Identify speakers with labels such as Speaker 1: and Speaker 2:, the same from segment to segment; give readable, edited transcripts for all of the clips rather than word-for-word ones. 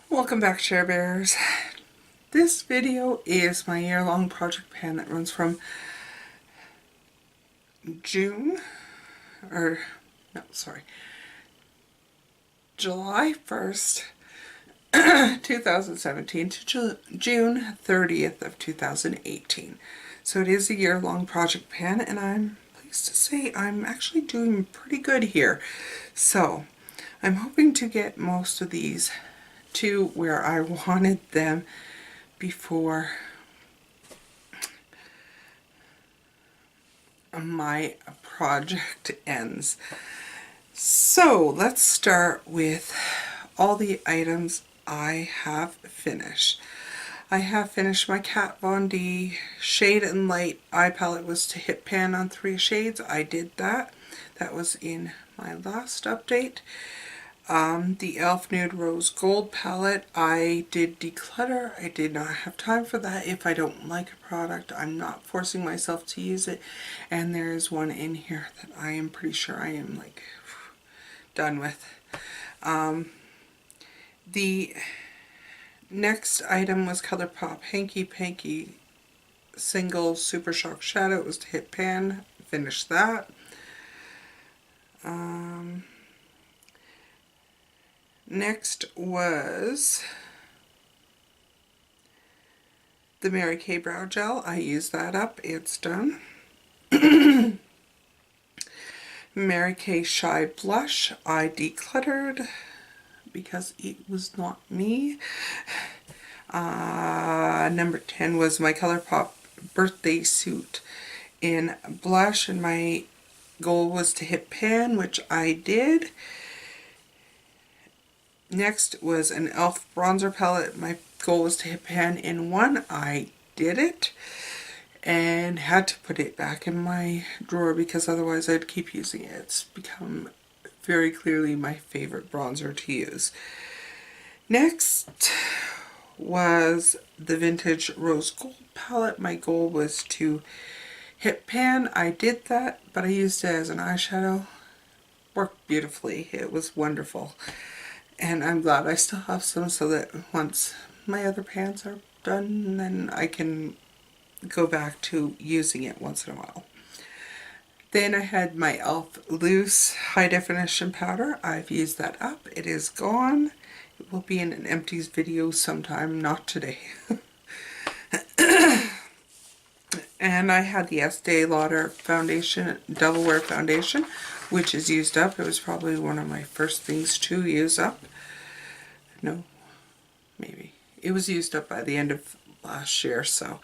Speaker 1: Welcome back, Share Bears. This video is my year-long project pan that runs from July 1st, 2017 to June 30th of 2018. So it is a year-long project pan, and I'm pleased to say I'm actually doing pretty good here. So I'm hoping to get most of these to where I wanted them before my project ends. So let's start with all the items I have finished. I have finished my Kat Von D Shade and Light eye palette. Was to hit pan on 3 shades. I did that. That was in my last update. The e.l.f. Nude Rose Gold palette, I did declutter. I did not have time for that. If I don't like a product, I'm not forcing myself to use it. And there is one in here that I am pretty sure I am like done with. The next item was ColourPop Hanky Panky Single Super Shock Shadow. It was to hit pan. Finished that. Next was the Mary Kay Brow Gel. I used that up. It's done. Mary Kay Shy Blush. I decluttered because it was not me. Number 10 was my ColourPop Birthday Suit in blush, and my goal was to hit pan, which I did. Next was an e.l.f. bronzer palette. My goal was to hit pan in 1. I did it and had to put it back in my drawer because otherwise I'd keep using it. It's become very clearly my favorite bronzer to use. Next was the Vintage Rose Gold palette. My goal was to hit pan. I did that, but I used it as an eyeshadow. Worked beautifully. It was wonderful. And I'm glad I still have some so that once my other pans are done, then I can go back to using it once in a while. Then I had my e.l.f. Loose High Definition Powder. I've used that up. It is gone. It will be in an empties video sometime, not today. And I had the Estee Lauder Foundation, Double Wear Foundation, which is used up. It was probably one of my first things to use up. No, maybe. It was used up by the end of last year, so.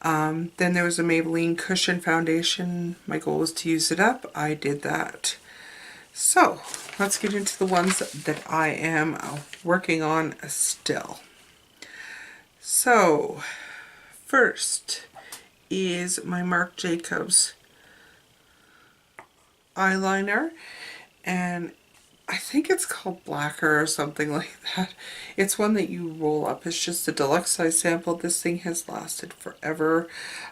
Speaker 1: Then there was a Maybelline Cushion Foundation. My goal was to use it up. I did that. So, let's get into the ones that I am working on still. So, first is my Marc Jacobs eyeliner, and I think it's called Blacker or something like that. It's one that you roll up. It's just a deluxe size sample. This thing has lasted forever.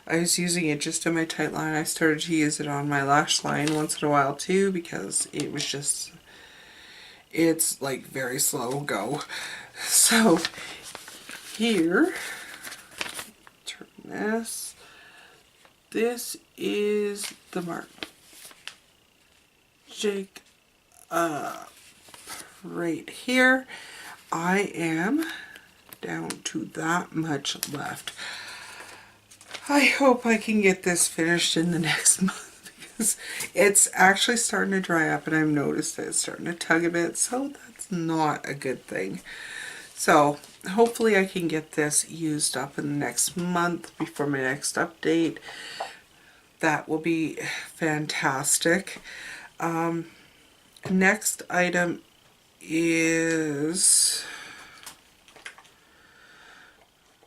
Speaker 1: I was using it just in my tight line. I started to use it on my lash line once in a while too because it was just, it's like very slow go. So here, turn this. This is the Marc Jake right here. I am down to that much left. I hope I can get this finished in the next month because it's actually starting to dry up and I've noticed that it's starting to tug a bit, so that's not a good thing. So hopefully I can get this used up in the next month before my next update. That will be fantastic. Next item is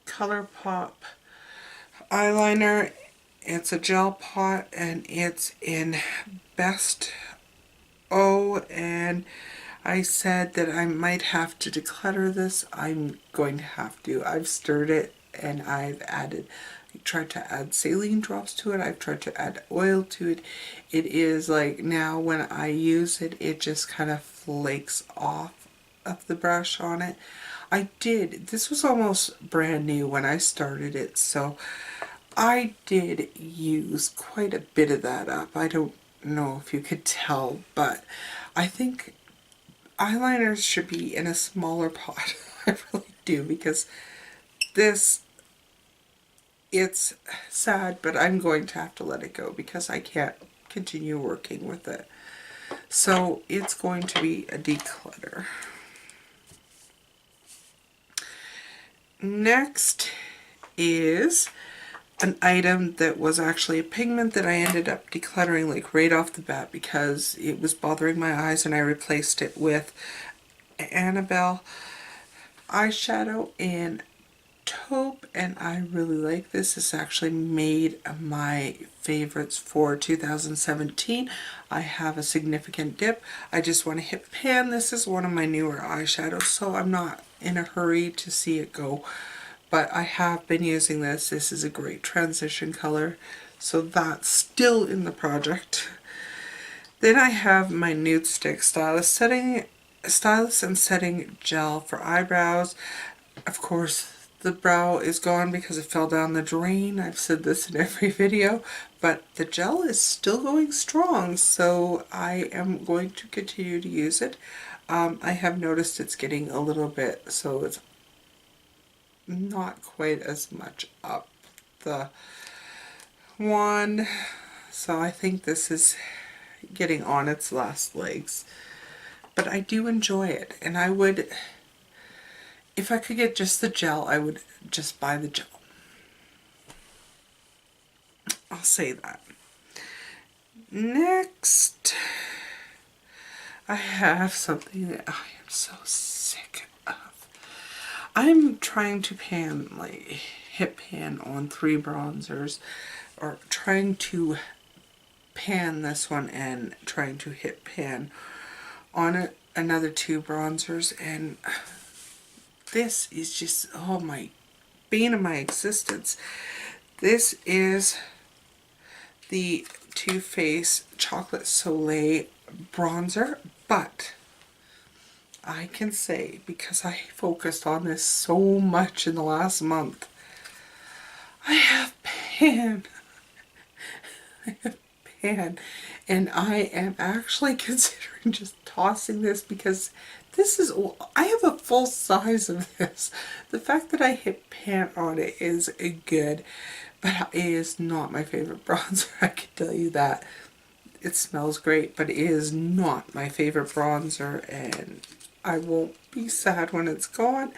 Speaker 1: ColourPop eyeliner. It's a gel pot and it's in Best O, and I said that I might have to declutter this. I'm going to have to. I've stirred it and I've added, I tried to add saline drops to it. I've tried to add oil to it. It is like now when I use it, it just kind of flakes off of the brush on it. This was almost brand new when I started it, so I did use quite a bit of that up. I don't know if you could tell, but I think eyeliners should be in a smaller pot. I really do, because this, it's sad, but I'm going to have to let it go because I can't continue working with it. So it's going to be a declutter. Next is an item that was actually a pigment that I ended up decluttering like right off the bat because it was bothering my eyes, and I replaced it with Annabelle eyeshadow in Taupe, and I really like this. This actually made my favorites for 2017. I have a significant dip. I just want to hit pan. This is one of my newer eyeshadows, so I'm not in a hurry to see it go. But I have been using this. This is a great transition color, so that's still in the project. Then I have my Nudestix Stylus and Setting Gel for eyebrows. Of course, the brow is gone because it fell down the drain. I've said this in every video, but the gel is still going strong, so I am going to continue to use it. I have noticed it's getting a little bit, so it's not quite as much up the wand. So I think this is getting on its last legs. But I do enjoy it, and I would, if I could get just the gel, I would just buy the gel. I'll say that. Next, I have something that I am so sick of. I'm trying to hit pan on 3 bronzers, or trying to pan this one and trying to hit pan on another 2 bronzers, and this is just, oh my, bane of my existence. This is the Too Faced Chocolate Soleil bronzer, but I can say, because I focused on this so much in the last month, I have pan. I have pan, and I am actually considering just tossing this because this is, I have a full size of this. The fact that I hit pan on it is good, but it is not my favorite bronzer, I can tell you that. It smells great, but it is not my favorite bronzer, and I won't be sad when it's gone.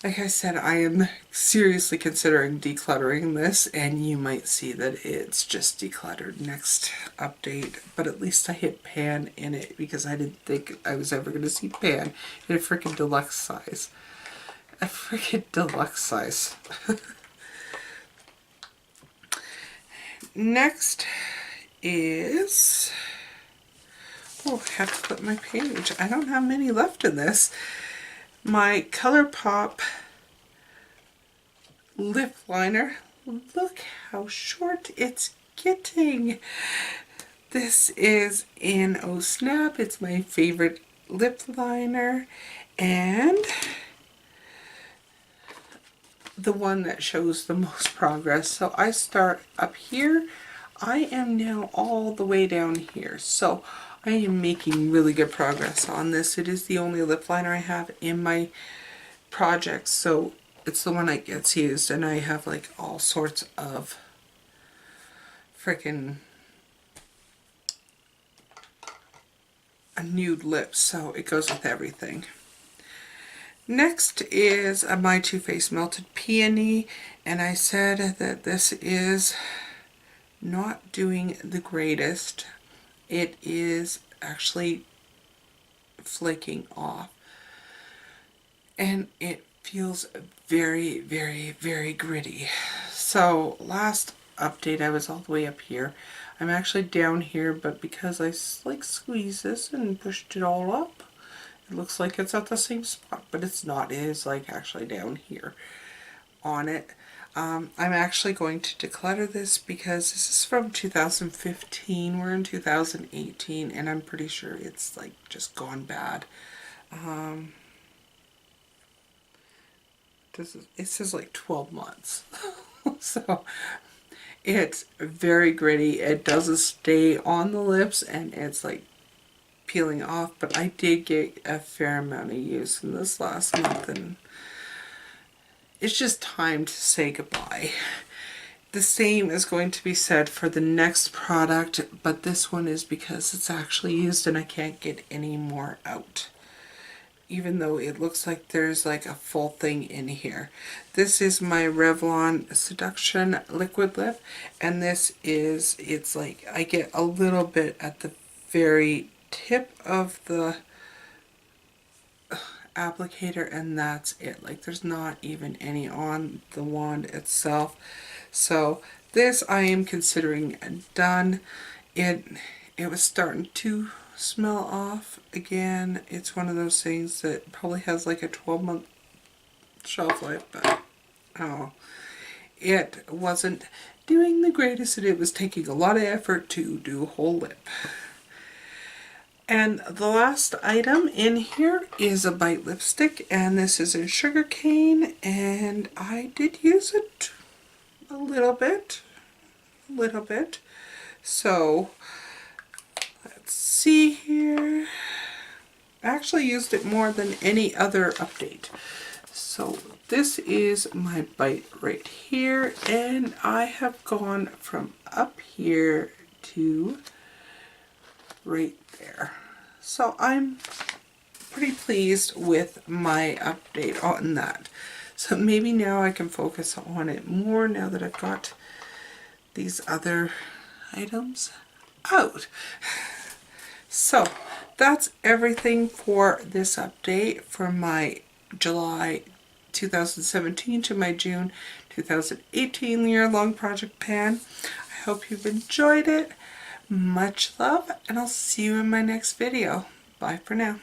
Speaker 1: Like I said, I am seriously considering decluttering this, and you might see that it's just decluttered next update, but at least I hit pan in it because I didn't think I was ever going to see pan in a freaking deluxe size. A freaking deluxe size. Next is, oh, I have to flip my page. I don't have many left in this. My ColourPop lip liner. Look how short it's getting. This is in Oh Snap. It's my favorite lip liner, and the one that shows the most progress. So I start up here. I am now all the way down here. So I am making really good progress on this. It is the only lip liner I have in my project, so it's the one that gets used, and I have like all sorts of freaking nude lips, so it goes with everything. Next is my Too Faced Melted Peony, and I said that this is not doing the greatest. It is actually flaking off, and it feels very, very, very gritty. So last update I was all the way up here. I'm actually down here, but because I squeezed this and pushed it all up, it looks like it's at the same spot, but it's not. It is like actually down here on it. I'm actually going to declutter this because this is from 2015. We're in 2018, and I'm pretty sure it's like just gone bad. it says like 12 months. So it's very gritty. It doesn't stay on the lips and it's like peeling off, but I did get a fair amount of use in this last month, and it's just time to say goodbye. The same is going to be said for the next product, but this one is because it's actually used and I can't get any more out. Even though it looks like there's like a full thing in here. This is my Revlon Seduction Liquid Lip, and this is, it's like I get a little bit at the very tip of the applicator, and that's it. Like there's not even any on the wand itself. So this I am considering done. It was starting to smell off again. It's one of those things that probably has like a 12-month shelf life, but oh, it wasn't doing the greatest, and it was taking a lot of effort to do a whole lip. And the last item in here is a Bite lipstick, and this is in Sugarcane, and I did use it a little bit. So let's see here. I actually used it more than any other update. So this is my Bite right here, and I have gone from up here to right there. So I'm pretty pleased with my update on that. So maybe now I can focus on it more now that I've got these other items out. So that's everything for this update for my July 2017 to my June 2018 year-long project pan. I hope you've enjoyed it. Much love, and I'll see you in my next video. Bye for now.